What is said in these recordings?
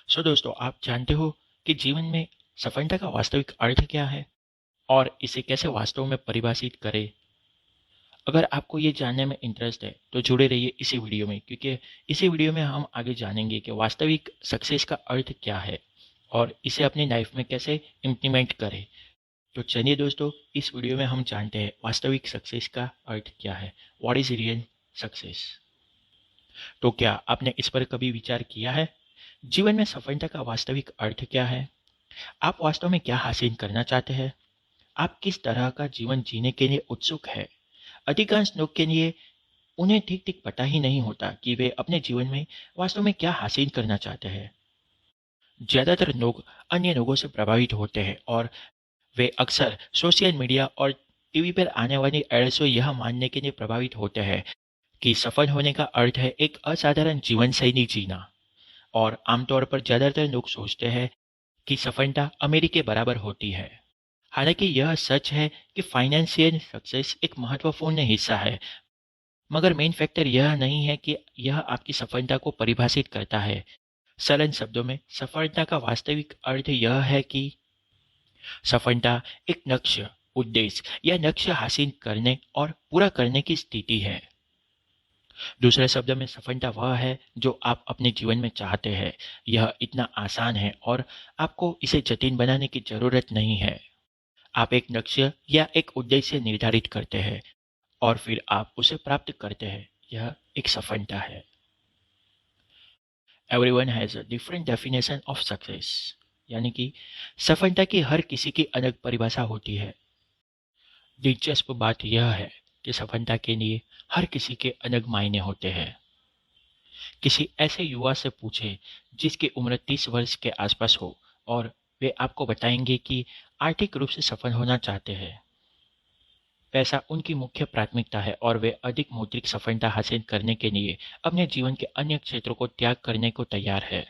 दोस्तों, आप जानते हो कि जीवन में सफलता का वास्तविक अर्थ क्या है और इसे कैसे वास्तव में परिभाषित करें। अगर आपको ये जानने में इंटरेस्ट है तो जुड़े रहिए इसी वीडियो में, क्योंकि इसी वीडियो में हम आगे जानेंगे कि वास्तविक सक्सेस का अर्थ क्या है और इसे अपनी लाइफ में कैसे इम्प्लीमेंट करें। तो चलिए दोस्तों, इस वीडियो में हम जानते हैं वास्तविक सक्सेस का अर्थ क्या है। What is real success. तो क्या आपने इस पर कभी विचार किया है? जीवन में सफलता का वास्तविक अर्थ क्या है? आप वास्तव में क्या हासिल करना चाहते हैं? आप किस तरह का जीवन जीने के लिए उत्सुक है? अधिकांश लोग के लिए उन्हें ठीक ठीक पता ही नहीं होता कि वे अपने जीवन में वास्तव में क्या हासिल करना चाहते हैं। ज्यादातर लोग अन्य लोगों से प्रभावित होते हैं और वे अक्सर सोशल मीडिया और टीवी पर आने वाली एड्स से यह मानने के लिए प्रभावित होते हैं कि सफल होने का अर्थ है एक असाधारण जीवन शैली जीना। और आमतौर पर ज्यादातर लोग सोचते हैं कि सफलता अमीरी के बराबर होती है। हालांकि यह सच है कि फाइनेंशियल सक्सेस एक महत्वपूर्ण हिस्सा है, मगर मेन फैक्टर यह नहीं है कि यह आपकी सफलता को परिभाषित करता है। सरल शब्दों में सफलता का वास्तविक अर्थ यह है कि सफलता एक लक्ष्य, उद्देश्य या लक्ष्य हासिल करने और पूरा करने की स्थिति है। दूसरे शब्द में सफलता वह है जो आप अपने जीवन में चाहते हैं। यह इतना आसान है और आपको इसे जटिल बनाने की जरूरत नहीं है। आप एक लक्ष्य या एक उद्देश्य निर्धारित करते हैं और फिर आप उसे प्राप्त करते हैं। यह एक सफलता है। Everyone has a different definition of success. यानी कि सफलता की हर किसी की अलग परिभाषा होती है। दिलचस्प बात यह है कि सफलता के लिए हर किसी के अलग मायने होते हैं। किसी ऐसे युवा से पूछे जिसकी उम्र 30 वर्ष के आसपास हो और वे आपको बताएंगे कि आर्थिक रूप से सफल होना चाहते हैं। पैसा उनकी मुख्य प्राथमिकता है और वे अधिक मौद्रिक सफलता हासिल करने के लिए अपने जीवन के अन्य क्षेत्रों को त्याग करने को तैयार है।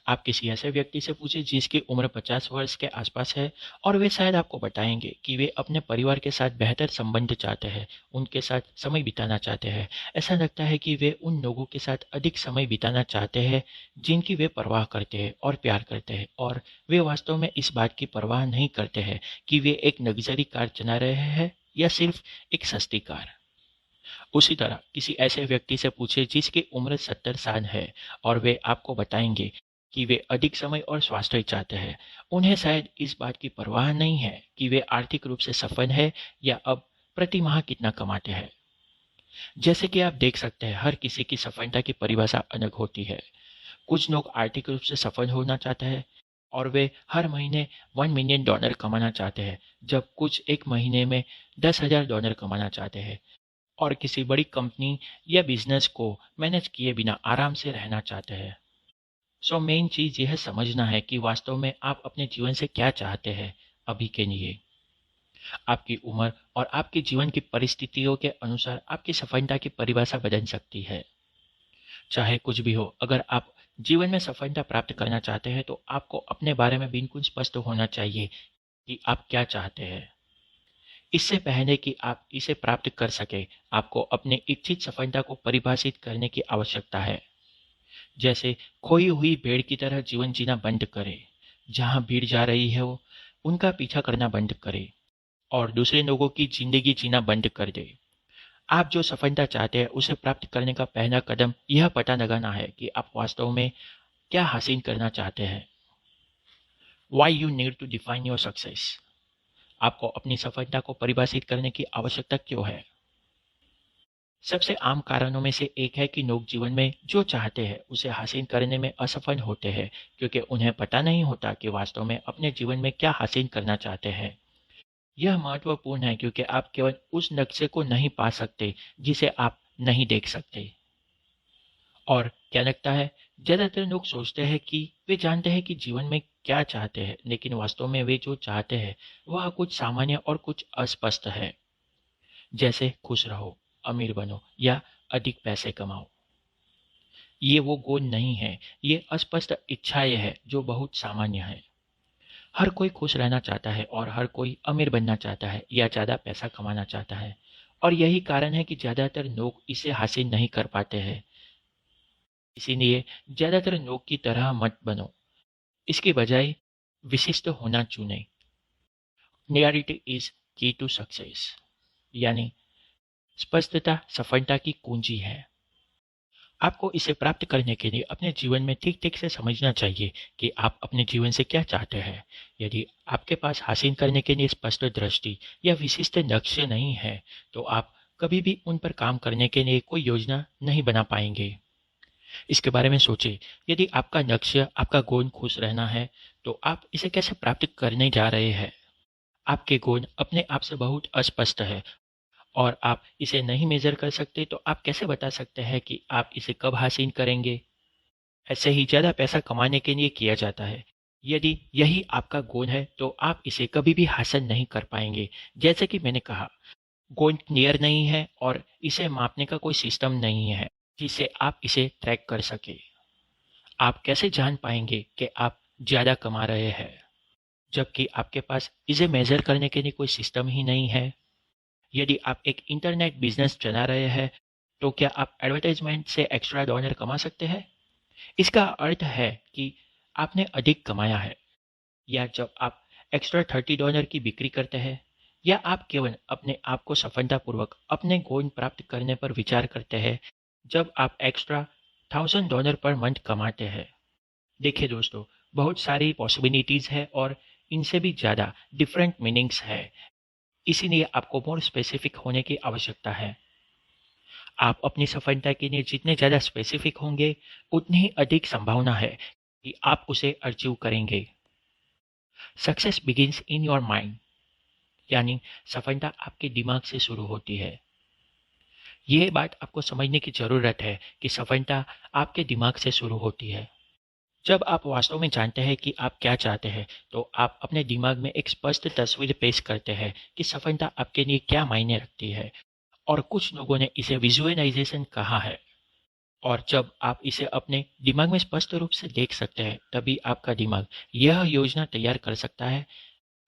आप किसी ऐसे व्यक्ति से पूछे जिसकी उम्र 50 वर्ष के आसपास है और वे शायद आपको बताएंगे कि वे अपने परिवार के साथ बेहतर संबंध चाहते हैं, उनके साथ समय बिताना चाहते हैं। ऐसा लगता है कि वे उन लोगों के साथ अधिक समय बिताना चाहते हैं जिनकी वे परवाह करते हैं और प्यार करते हैं, और वे वास्तव में इस बात की परवाह नहीं करते हैं कि वे एक लग्जरी कार चला रहे हैं या सिर्फ एक सस्ती कार। उसी तरह किसी ऐसे व्यक्ति से पूछे जिसकी उम्र 70 साल है और वे आपको बताएंगे कि वे अधिक समय और स्वास्थ्य चाहते हैं। उन्हें शायद इस बात की परवाह नहीं है कि वे आर्थिक रूप से सफल है या अब प्रति माह कितना कमाते हैं। जैसे कि आप देख सकते हैं, हर किसी की सफलता की परिभाषा अलग होती है। कुछ लोग आर्थिक रूप से सफल होना चाहते हैं और वे हर महीने $1 मिलियन कमाना चाहते हैं, जब कुछ एक महीने में $10,000 कमाना चाहते हैं और किसी बड़ी कंपनी या बिजनेस को मैनेज किए बिना आराम से रहना चाहते हैं। मेन चीज यह समझना है कि वास्तव में आप अपने जीवन से क्या चाहते हैं। अभी के लिए आपकी उम्र और आपके जीवन की परिस्थितियों के अनुसार आपकी सफलता की परिभाषा बदल सकती है। चाहे कुछ भी हो, अगर आप जीवन में सफलता प्राप्त करना चाहते हैं तो आपको अपने बारे में बिल्कुल स्पष्ट होना चाहिए कि आप क्या चाहते हैं। इससे पहले कि आप इसे प्राप्त कर सके, आपको अपनी इच्छित सफलता को परिभाषित करने की आवश्यकता है। जैसे खोई हुई भेड़ की तरह जीवन जीना बंद करें। जहां भीड़ जा रही है वो उनका पीछा करना बंद करे और दूसरे लोगों की जिंदगी जीना बंद कर दे। आप जो सफलता चाहते हैं उसे प्राप्त करने का पहला कदम यह पता लगाना है कि आप वास्तव में क्या हासिल करना चाहते हैं। Why you need to define your success. आपको अपनी सफलता को परिभाषित करने की आवश्यकता क्यों है? सबसे आम कारणों में से एक है कि लोग जीवन में जो चाहते हैं उसे हासिल करने में असफल होते हैं क्योंकि उन्हें पता नहीं होता कि वास्तव में अपने जीवन में क्या हासिल करना चाहते हैं। यह महत्वपूर्ण है क्योंकि आप केवल उस लक्ष्य को नहीं पा सकते जिसे आप नहीं देख सकते। और क्या लगता है, ज्यादातर लोग सोचते हैं कि वे जानते हैं कि जीवन में क्या चाहते हैं, लेकिन वास्तव में वे जो चाहते हैं वह कुछ सामान्य और कुछ अस्पष्ट है। जैसे खुश रहो, अमीर बनो या अधिक पैसे कमाओ। ये वो गोल नहीं है, ये अस्पष्ट इच्छाएं हैं जो बहुत सामान्य है। हर कोई खुश रहना चाहता है और हर कोई अमीर बनना चाहता है या ज़्यादा पैसा कमाना चाहता है, और यही कारण है कि ज़्यादातर लोग इसे हासिल नहीं कर पाते हैं। इसीलिए ज़्यादातर लोग की तरह मत बनो, इसके बजाय विशिष्ट होना चुनें। क्लियरिटी इज की टू सक्सेस, यानी स्पष्टता सफलता की कुंजी है। आपको इसे प्राप्त करने के लिए अपने जीवन में ठीक ठीक से समझना चाहिए कि आप अपने जीवन से क्या चाहते हैं। यदि आपके पास हासिल करने के लिए स्पष्ट दृष्टि या विशिष्ट लक्ष्य नहीं है, तो आप कभी भी उन पर काम करने के लिए कोई योजना नहीं बना पाएंगे। इसके बारे में सोचें। यदि आपका लक्ष्य, आपका गोल खुश रहना है, तो आप इसे कैसे प्राप्त करने जा रहे हैं। आपके गोल अपने आप से बहुत अस्पष्ट है और आप इसे नहीं मेजर कर सकते, तो आप कैसे बता सकते हैं कि आप इसे कब हासिल करेंगे। ऐसे ही ज़्यादा पैसा कमाने के लिए किया जाता है। यदि यही आपका गोल है, तो आप इसे कभी भी हासिल नहीं कर पाएंगे। जैसे कि मैंने कहा, गोल क्लियर नहीं है और इसे मापने का कोई सिस्टम नहीं है जिससे आप इसे ट्रैक कर सके। आप कैसे जान पाएंगे कि आप ज़्यादा कमा रहे हैं, जबकि आपके पास इसे मेजर करने के लिए कोई सिस्टम ही नहीं है। यदि आप एक इंटरनेट बिजनेस चला रहे हैं, तो क्या आप एडवर्टाइजमेंट से एक्स्ट्रा डॉलर कमा सकते हैं। इसका अर्थ है कि आपने अधिक कमाया है। या जब आप एक्स्ट्रा $30 की बिक्री करते हैं, या आप केवल अपने आप को सफलतापूर्वक अपने गोल प्राप्त करने पर विचार करते हैं जब आप एक्स्ट्रा $1000 पर मंथ कमाते हैं। देखिए दोस्तों, बहुत सारी पॉसिबिलिटीज़ है और इनसे भी ज़्यादा डिफरेंट मीनिंग्स है। इसीलिए आपको मोर स्पेसिफिक होने की आवश्यकता है। आप अपनी सफलता के लिए जितने ज़्यादा स्पेसिफिक होंगे, उतनी ही अधिक संभावना है कि आप उसे अचीव करेंगे। Success begins in your mind, यानी सफलता आपके दिमाग से शुरू होती है। ये बात आपको समझने की ज़रूरत है कि सफलता आपके दिमाग से शुरू होती है। जब आप वास्तव में जानते हैं कि आप क्या चाहते हैं, तो आप अपने दिमाग में एक स्पष्ट तस्वीर पेश करते हैं कि सफलता आपके लिए क्या मायने रखती है। और कुछ लोगों ने इसे विजुअलाइजेशन कहा है। और जब आप इसे अपने दिमाग में स्पष्ट रूप से देख सकते हैं, तभी आपका दिमाग यह योजना तैयार कर सकता है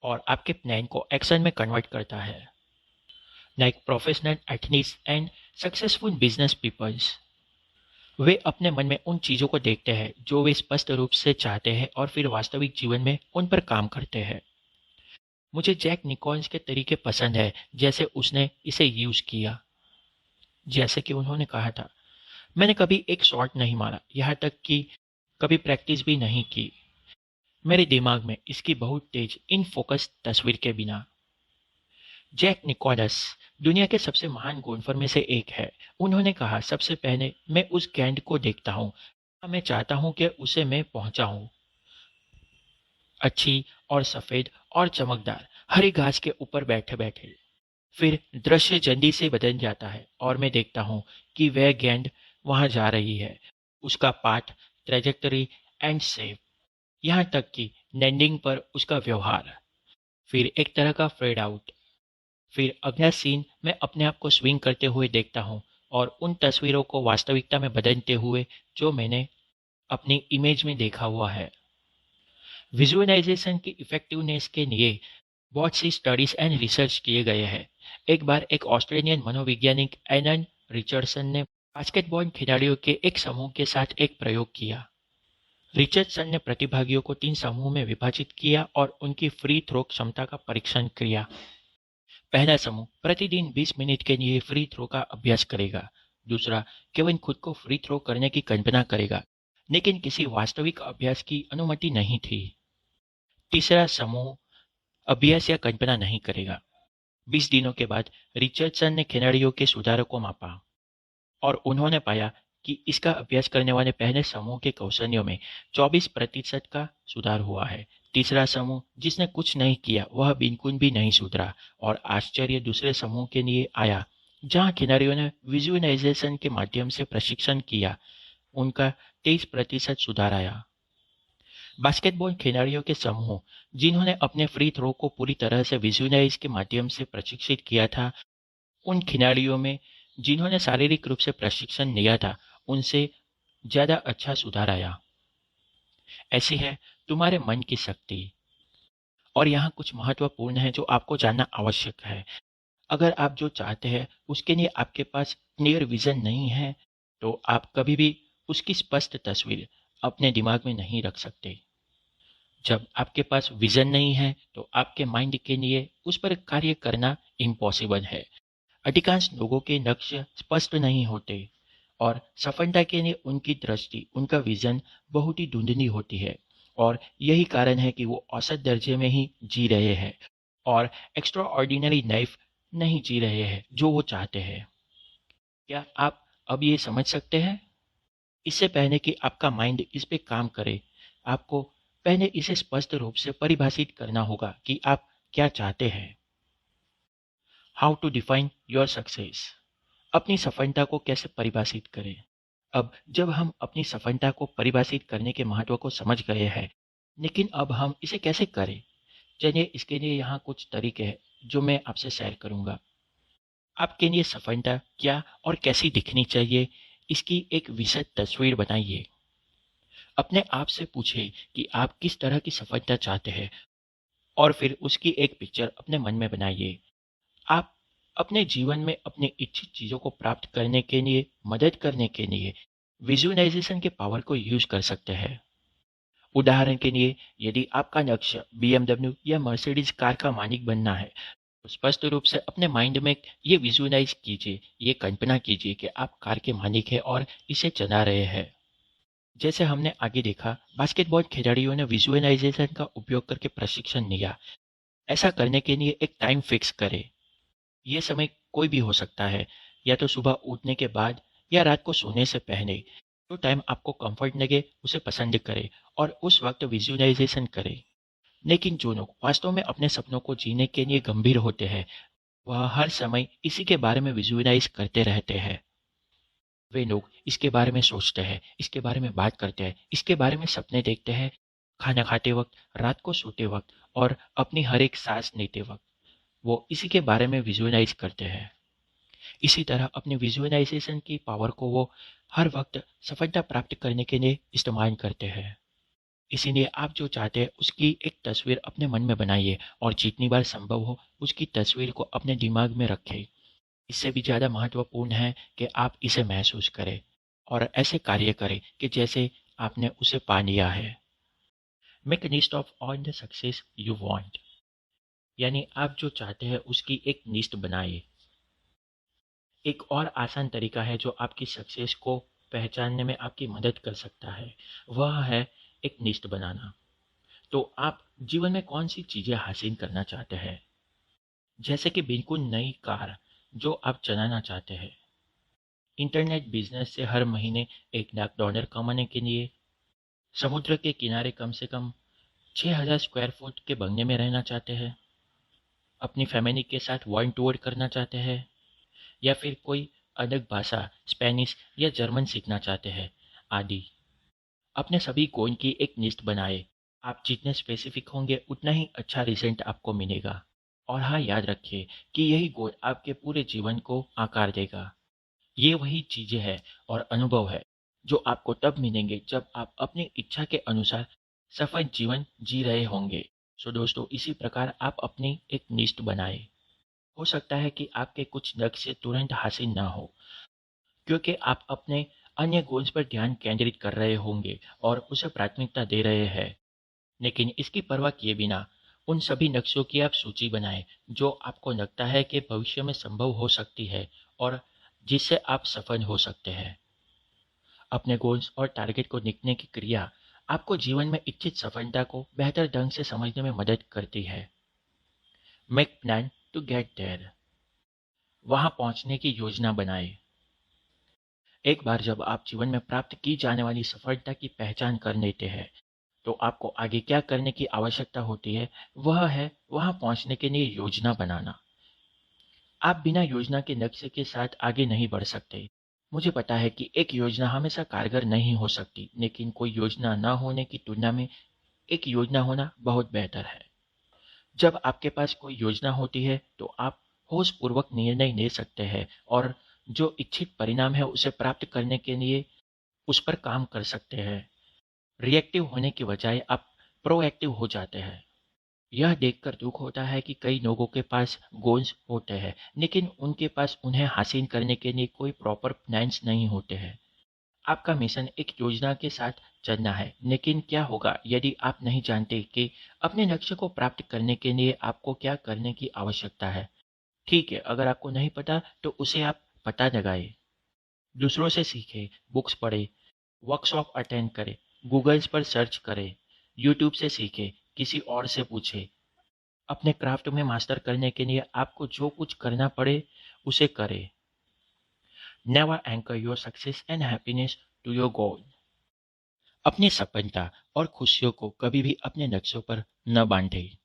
और आपके प्लान को एक्शन में कन्वर्ट करता है। Like professional athletes and successful business peoples, वे अपने मन में उन चीज़ों को देखते हैं जो वे स्पष्ट रूप से चाहते हैं और फिर वास्तविक जीवन में उन पर काम करते हैं। मुझे जैक निकोल्स के तरीके पसंद है, जैसे उसने इसे यूज़ किया। जैसे कि उन्होंने कहा था, मैंने कभी एक शॉट नहीं मारा, यहाँ तक कि कभी प्रैक्टिस भी नहीं की, मेरे दिमाग में इसकी बहुत तेज इन फोकस तस्वीर के बिना। जैक निकोलस दुनिया के सबसे महान गोल्फर में से एक है। उन्होंने कहा, सबसे पहले मैं उस गेंद को देखता हूँ, मैं चाहता हूँ कि उसे मैं पहुंचाऊं। अच्छी और सफेद और चमकदार हरी घास के ऊपर बैठे बैठे। फिर दृश्य जल्दी से बदल जाता है और मैं देखता हूँ कि वह गेंद वहां जा रही है, उसका पाथ, ट्रेजेक्टरी एंड सेव, यहाँ तक कि लैंडिंग पर उसका व्यवहार। फिर एक तरह का फेड आउट। फिर अगला सीन मैं अपने आप को स्विंग करते हुए देखता हूँ और उन तस्वीरों को वास्तविकता में बदलते हुए जो मैंने अपनी इमेज में देखा हुआ है। विजुअलाइजेशन की इफेक्टिवनेस के लिए बहुत सी स्टडीज एंड रिसर्च किए गए हैं। एक बार एक ऑस्ट्रेलियन मनोवैज्ञानिक एलन रिचर्डसन ने बास्केटबॉल खिलाड़ियों के एक समूह के साथ एक प्रयोग किया। रिचर्डसन ने प्रतिभागियों को 3 समूह में विभाजित किया और उनकी फ्री थ्रो क्षमता का परीक्षण किया। पहला समूह प्रतिदिन 20 मिनट के लिए फ्री थ्रो का अभ्यास करेगा। दूसरा केवल खुद को फ्री थ्रो करने की कल्पना करेगा, लेकिन किसी वास्तविक अभ्यास की अनुमति नहीं थी। तीसरा समूह अभ्यास या कल्पना नहीं करेगा। 20 दिनों के बाद रिचर्डसन ने खिलाड़ियों के सुधारों को मापा और उन्होंने पाया कि इसका अभ्यास करने वाले पहले समूह के कौशल्यों में 24% का सुधार हुआ है। तीसरा समूह जिसने कुछ नहीं किया वह बिल्कुल भी नहीं सुधरा। और आश्चर्य दूसरे समूह के लिए आया, जहां खिलाड़ियों ने विजुअलाइजेशन के माध्यम से प्रशिक्षण किया, उनका 23% सुधार आया। बास्केटबॉल खिलाड़ियों के समूह जिन्होंने अपने फ्री थ्रो को पूरी तरह से विजुअलाइज के माध्यम से प्रशिक्षित किया था, उन खिलाड़ियों में जिन्होंने शारीरिक रूप से प्रशिक्षण लिया था, उनसे ज्यादा अच्छा सुधार आया। ऐसी है तुम्हारे मन की शक्ति। और यहाँ कुछ महत्वपूर्ण है जो आपको जानना आवश्यक है। अगर आप जो चाहते हैं उसके लिए आपके पास क्लियर विजन नहीं है, तो आप कभी भी उसकी स्पष्ट तस्वीर अपने दिमाग में नहीं रख सकते। जब आपके पास विजन नहीं है तो आपके माइंड के लिए उस पर कार्य करना इम्पॉसिबल है। अधिकांश लोगों के लक्ष्य स्पष्ट नहीं होते और सफलता के लिए उनकी दृष्टि, उनका विजन बहुत ही धुंधली होती है। और यही कारण है कि वो औसत दर्जे में ही जी रहे हैं और एक्स्ट्रा ऑर्डिनरी लाइफ नहीं जी रहे हैं जो वो चाहते हैं। क्या आप अब ये समझ सकते हैं? इससे पहले कि आपका माइंड इस पे काम करे, आपको पहले इसे स्पष्ट रूप से परिभाषित करना होगा कि आप क्या चाहते हैं। How to define your success. अपनी सफलता को कैसे परिभाषित करें? अब जब हम अपनी सफलता को परिभाषित करने के महत्व को समझ गए हैं, लेकिन अब हम इसे कैसे करें? चलिए इसके लिए यहाँ कुछ तरीके हैं जो मैं आपसे शेयर करूँगा। आपके लिए सफलता क्या और कैसी दिखनी चाहिए, इसकी एक विशद तस्वीर बनाइए। अपने आप से पूछिए कि आप किस तरह की सफलता चाहते हैं और फिर उसकी एक पिक्चर अपने मन में बनाइए। आप अपने जीवन में अपनी इच्छित चीज़ों को प्राप्त करने के लिए, मदद करने के लिए विजुअलाइजेशन के पावर को यूज कर सकते हैं। उदाहरण के लिए, यदि आपका लक्ष्य BMW या मर्सिडीज कार का मालिक बनना है, तो स्पष्ट रूप से अपने माइंड में ये विजुअलाइज कीजिए, ये कल्पना कीजिए कि आप कार के मालिक हैं और इसे चला रहे हैं। जैसे हमने आगे देखा, बास्केटबॉल खिलाड़ियों ने विजुअलाइजेशन का उपयोग करके प्रशिक्षण लिया। ऐसा करने के लिए एक टाइम फिक्स करें। ये समय कोई भी हो सकता है, या तो सुबह उठने के बाद या रात को सोने से पहले। जो टाइम आपको कंफर्ट लगे उसे पसंद करें और उस वक्त विजुअलाइजेशन करें। लेकिन जो लोग वास्तव में अपने सपनों को जीने के लिए गंभीर होते हैं, वह हर समय इसी के बारे में विजुअलाइज करते रहते हैं। वे लोग इसके बारे में सोचते हैं, इसके बारे में बात करते हैं, इसके बारे में सपने देखते हैं, खाना खाते वक्त, रात को सोते वक्त और अपनी हर एक सांस लेते वक्त वो इसी के बारे में विजुअलाइज करते हैं। इसी तरह अपने विजुअलाइजेशन की पावर को वो हर वक्त सफलता प्राप्त करने के लिए इस्तेमाल करते हैं। इसीलिए आप जो चाहते हैं उसकी एक तस्वीर अपने मन में बनाइए और जितनी बार संभव हो उसकी तस्वीर को अपने दिमाग में रखें। इससे भी ज़्यादा महत्वपूर्ण है कि आप इसे महसूस करें और ऐसे कार्य करें कि जैसे आपने उसे पा लिया है। Make a list of all the success you want. यानी आप जो चाहते हैं उसकी एक लिस्ट बनाइए। एक और आसान तरीका है जो आपकी सक्सेस को पहचानने में आपकी मदद कर सकता है, वह है एक लिस्ट बनाना। तो आप जीवन में कौन सी चीज़ें हासिल करना चाहते हैं? जैसे कि बिल्कुल नई कार जो आप चलाना चाहते हैं, इंटरनेट बिजनेस से हर महीने $1 लाख कमाने के लिए, समुद्र के किनारे कम से कम 6,000 स्क्वायर फुट के बंगले में रहना चाहते हैं, अपनी फैमिली के साथ वर्ल्ड टूर करना चाहते हैं, या फिर कोई अलग भाषा, स्पेनिश या जर्मन सीखना चाहते हैं, आदि। अपने सभी गोल की एक लिस्ट बनाएं। आप जितने स्पेसिफिक होंगे उतना ही अच्छा रिजल्ट आपको मिलेगा। और हाँ, याद रखिए कि यही गोल आपके पूरे जीवन को आकार देगा। ये वही चीजें हैं और अनुभव है जो आपको तब मिलेंगे जब आप अपनी इच्छा के अनुसार सफल जीवन जी रहे होंगे। सो दोस्तों, इसी प्रकार आप अपनी एक लिस्ट बनाएं। हो सकता है कि आपके कुछ लक्ष्य तुरंत हासिल ना हो, क्योंकि आप अपने अन्य गोल्स पर ध्यान केंद्रित कर रहे होंगे और उसे प्राथमिकता दे रहे हैं। लेकिन इसकी परवाह किए बिना उन सभी लक्ष्यों की आप सूची बनाएं जो आपको लगता है कि भविष्य में संभव हो सकती है और जिससे आप सफल हो सकते हैं। अपने गोल्स और टारगेट को लिखने की क्रिया आपको जीवन में इच्छित सफलता को बेहतर ढंग से समझने में मदद करती है। Make plan to get there. वहां पहुंचने की योजना बनाएं। एक बार जब आप जीवन में प्राप्त की जाने वाली सफलता की पहचान कर लेते हैं, तो आपको आगे क्या करने की आवश्यकता होती है, वह है वहां पहुंचने के लिए योजना बनाना। आप बिना योजना के लक्ष्य के साथ आगे नहीं बढ़ सकते। मुझे पता है कि एक योजना हमेशा कारगर नहीं हो सकती, लेकिन कोई योजना न होने की तुलना में एक योजना होना बहुत बेहतर है। जब आपके पास कोई योजना होती है तो आप होश पूर्वक निर्णय ले सकते हैं और जो इच्छित परिणाम है उसे प्राप्त करने के लिए उस पर काम कर सकते हैं। रिएक्टिव होने के बजाय आप प्रोएक्टिव हो जाते हैं। यह देखकर दुख होता है कि कई लोगों के पास गोल्स होते हैं, लेकिन उनके पास उन्हें हासिल करने के लिए कोई प्रॉपर प्लान्स नहीं होते हैं। आपका मिशन एक योजना के साथ चलना है, लेकिन क्या होगा यदि आप नहीं जानते कि अपने लक्ष्य को प्राप्त करने के लिए आपको क्या करने की आवश्यकता है? ठीक है, अगर आपको नहीं पता तो उसे आप पता लगाएं। दूसरों से सीखें, बुक्स पढ़ें, वर्कशॉप अटेंड करें, गूगल्स पर सर्च करें, यूट्यूब से सीखें, किसी और से पूछें। अपने क्राफ्ट में मास्टर करने के लिए आपको जो कुछ करना पड़े उसे करें। Never anchor your success and happiness to your goal. अपनी सफलता और खुशियों को कभी भी अपने लक्ष्यों पर न बांधें।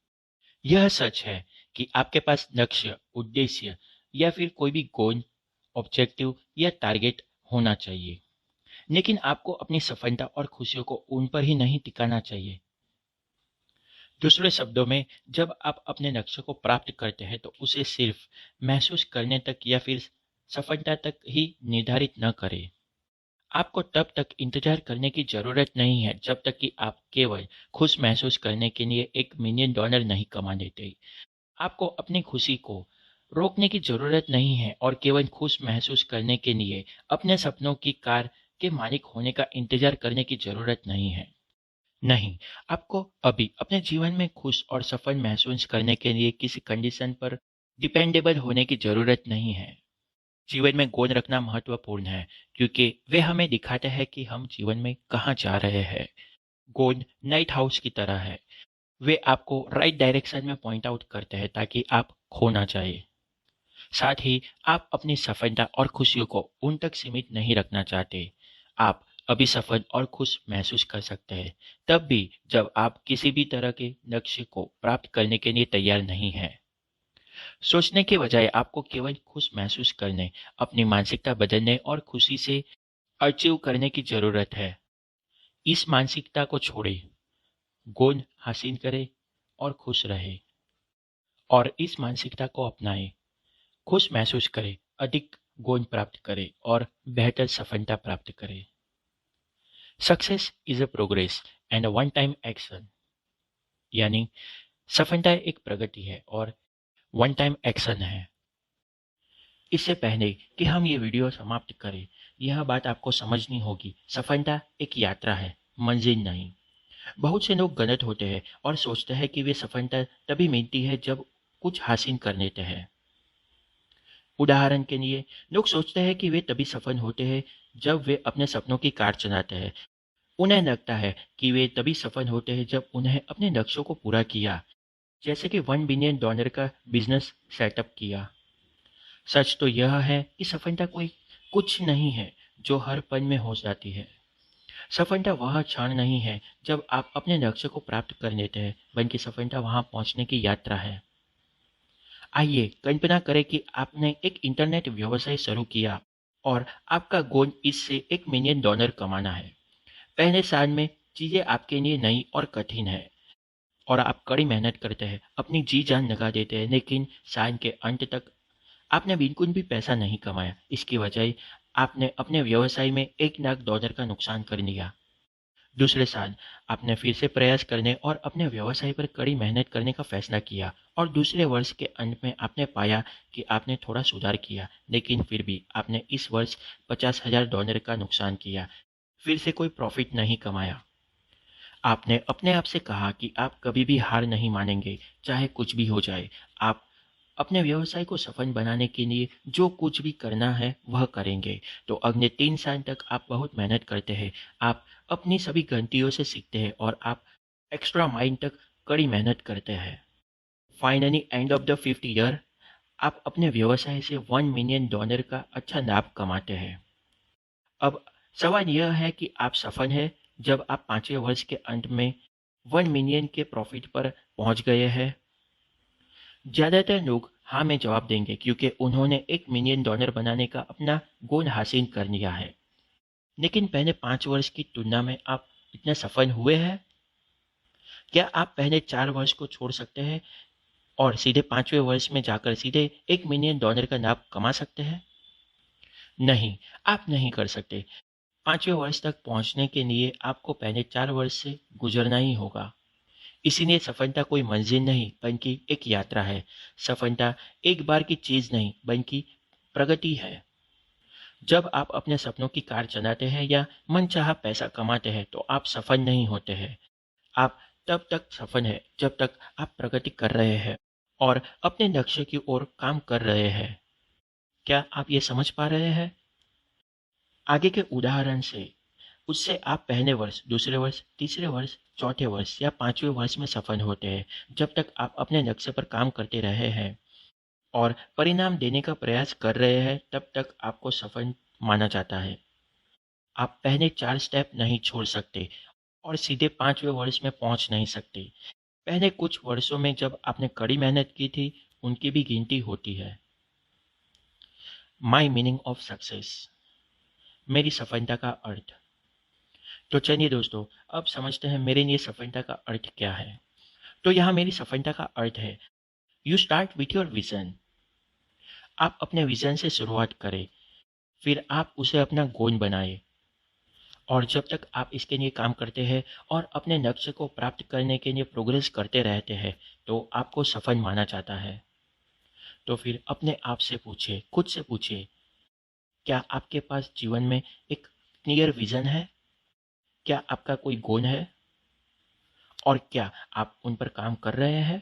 यह सच है कि आपके पास लक्ष्य, उद्देश्य या फिर कोई भी गोल, ऑब्जेक्टिव या टारगेट होना चाहिए, लेकिन आपको अपनी सफलता और खुशियों को उन पर ही नहीं टिकाना चाहिए। दूसरे शब्दों में, जब आप अपने लक्ष्य को प्राप्त करते हैं तो उसे सिर्फ महसूस करने तक या फिर सफलता तक ही निर्धारित न करें। आपको तब तक इंतजार करने की जरूरत नहीं है जब तक कि आप केवल खुश महसूस करने के लिए $1 मिलियन नहीं कमा लेते। आपको अपनी खुशी को रोकने की जरूरत नहीं है और केवल खुश महसूस करने के लिए अपने सपनों की कार के मालिक होने का इंतजार करने की जरूरत नहीं है। नहीं, आपको अभी अपने जीवन में खुश और सफल महसूस करने के लिए किसी कंडीशन पर डिपेंडेबल होने की जरूरत नहीं है। जीवन में गोल रखना महत्वपूर्ण है क्योंकि वे हमें दिखाते हैं कि हम जीवन में कहाँ जा रहे हैं। गोल नाइट हाउस की तरह है, वे आपको राइट डायरेक्शन में पॉइंट आउट करते हैं ताकि आप खो ना जाए। साथ ही आप अपनी सफलता और खुशियों को उन तक सीमित नहीं रखना चाहते। आप अभी सफल और खुश महसूस कर सकते हैं तब भी जब आप किसी भी तरह के लक्ष्य को प्राप्त करने के लिए तैयार नहीं हैं। सोचने के बजाय आपको केवल खुश महसूस करने, अपनी मानसिकता बदलने और खुशी से अचीव करने की जरूरत है। इस मानसिकता को छोड़ें, गोल हासिल करें और खुश रहें। और इस मानसिकता को अपनाएं, खुश महसूस करें, अधिक गोल प्राप्त करें और बेहतर सफलता प्राप्त करें। Success is a progress and a one time action. यानी सफलता एक प्रगति है और वन टाइम एक्शन है। इससे पहले कि हम ये वीडियो समाप्त करें, यह बात आपको समझनी होगी, सफलता एक यात्रा है, मंजिल नहीं। बहुत से लोग गलत होते हैं और सोचते हैं कि वे सफलता तभी मिलती है जब कुछ हासिल कर लेते हैं। उदाहरण के लिए, लोग सोचते हैं कि वे तभी सफल होते हैं जब वे अपने सपनों की कार चलाते हैं। उन्हें लगता है कि वे तभी सफल होते हैं जब उन्हें अपने लक्ष्यों को पूरा किया, जैसे कि $1 बिलियन का बिजनेस सेटअप किया। सच तो यह है कि सफलता कोई कुछ नहीं है जो हर पल में हो जाती है। सफलता वह क्षण नहीं है जब आप अपने लक्ष्य को प्राप्त कर लेते हैं, बल्कि सफलता वहां पहुंचने की यात्रा है। आइए कल्पना करें कि आपने एक इंटरनेट व्यवसाय शुरू किया और आपका गोल इससे $1 मिलियन कमाना है। पहले साल में चीजें आपके लिए नई और कठिन है और आप कड़ी मेहनत करते हैं, अपनी जी जान लगा देते हैं, लेकिन साल के अंत तक आपने बिल्कुल भी पैसा नहीं कमाया। इसकी वजह आपने अपने व्यवसाय में $1 लाख का नुकसान कर लिया। दूसरे साल आपने फिर से प्रयास करने और अपने व्यवसाय पर कड़ी मेहनत करने का फैसला किया और दूसरे वर्ष के अंत में आपने पाया कि आपने थोड़ा सुधार किया, लेकिन फिर भी आपने इस वर्ष $50,000 का नुकसान किया, फिर से कोई प्रॉफिट नहीं कमाया। आपने अपने आप से कहा कि आप कभी भी हार नहीं मानेंगे, चाहे कुछ भी हो जाए। आप अपने व्यवसाय को सफल बनाने के लिए जो कुछ भी करना है वह करेंगे। तो अगले 3 साल तक आप बहुत मेहनत करते हैं, आप अपनी सभी गलतियों से सीखते हैं और आप एक्स्ट्रा माइल तक कड़ी मेहनत करते हैं। Finally end of the 5th year आप अपने व्यवसाय से $1 मिलियन का अच्छा लाभ कमाते हैं। अब सवाल यह है कि आप सफल हैं जब आप 5वें वर्ष के अंत में 1 मिलियन के प्रॉफिट पर पहुंच गए हैं। ज्यादातर लोग हाँ में जवाब देंगे क्योंकि उन्होंने $1 मिलियन बनाने का अपना गोल हासिल कर लिया है। लेकिन पहले 5 वर्ष की तुलना में आप इतने सफल हुए हैं? क्या आप पहले 4 वर्ष को छोड़ सकते हैं और सीधे 5वें वर्ष में जाकर सीधे $1 मिलियन का लाभ कमा सकते हैं? नहीं, आप नहीं कर सकते। 5वें वर्ष तक पहुंचने के लिए आपको पहले 4 वर्ष से गुजरना ही होगा। इसीलिए सफलता कोई मंजिल नहीं बल्कि एक यात्रा है। सफलता एक बार की चीज नहीं बल्कि प्रगति है। जब आप अपने सपनों की कार चलाते हैं या मनचाहा पैसा कमाते हैं तो आप सफल नहीं होते हैं। आप तब तक सफल हैं जब तक आप प्रगति कर रहे हैं और अपने लक्ष्य की ओर काम कर रहे हैं। क्या आप ये समझ पा रहे हैं? आगे के उदाहरण से उससे आप पहले वर्ष, दूसरे वर्ष, तीसरे वर्ष, चौथे वर्ष या पांचवें वर्ष में सफल होते हैं। जब तक आप अपने लक्ष्य पर काम करते रहे हैं और परिणाम देने का प्रयास कर रहे हैं, तब तक आपको सफल माना जाता है। आप पहले 4 स्टेप नहीं छोड़ सकते और सीधे 5वें वर्ष में पहुंच नहीं सकते। पहले कुछ वर्षों में जब आपने कड़ी मेहनत की थी, उनकी भी गिनती होती है। माई मीनिंग ऑफ सक्सेस, मेरी सफलता का अर्थ। तो चलिए दोस्तों, अब समझते हैं मेरे लिए सफलता का अर्थ क्या है। तो यहाँ मेरी सफलता का अर्थ है, you start with your vision. आप अपने विजन से शुरुआत करें, फिर आप उसे अपना गोल बनाएं और जब तक आप इसके लिए काम करते हैं और अपने लक्ष्य को प्राप्त करने के लिए प्रोग्रेस करते रहते हैं, तो आपको सफल माना जाता है। तो फिर अपने आप से पूछिए, खुद से पूछिए, क्या आपके पास जीवन में एक क्लियर विजन है? क्या आपका कोई गोल है और क्या आप उन पर काम कर रहे हैं?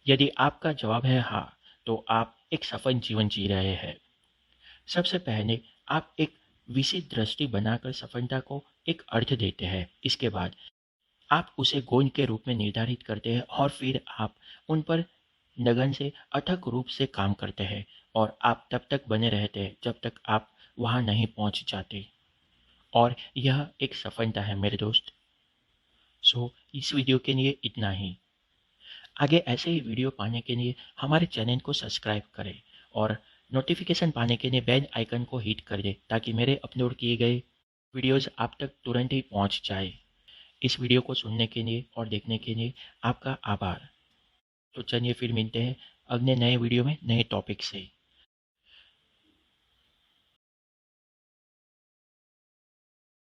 यदि आपका जवाब है हाँ, तो आप एक सफल जीवन जी रहे हैं। सबसे पहले आप एक विशिष्ट दृष्टि बनाकर सफलता को एक अर्थ देते हैं। इसके बाद आप उसे गोल के रूप में निर्धारित करते हैं और फिर आप उन पर लगन से अथक रूप से काम करते हैं और आप तब तक बने रहते हैं जब तक आप वहां नहीं पहुंच जाते। और यह एक सफलता है मेरे दोस्त। सो इस वीडियो के लिए इतना ही। आगे ऐसे ही वीडियो पाने के लिए हमारे चैनल को सब्सक्राइब करें और नोटिफिकेशन पाने के लिए बेल आइकन को हिट कर दें ताकि मेरे अपलोड किए गए वीडियोस आप तक तुरंत ही पहुंच जाए। इस वीडियो को सुनने के लिए और देखने के लिए आपका आभार। तो चलिए फिर मिलते हैं अगले नए वीडियो में नए टॉपिक से।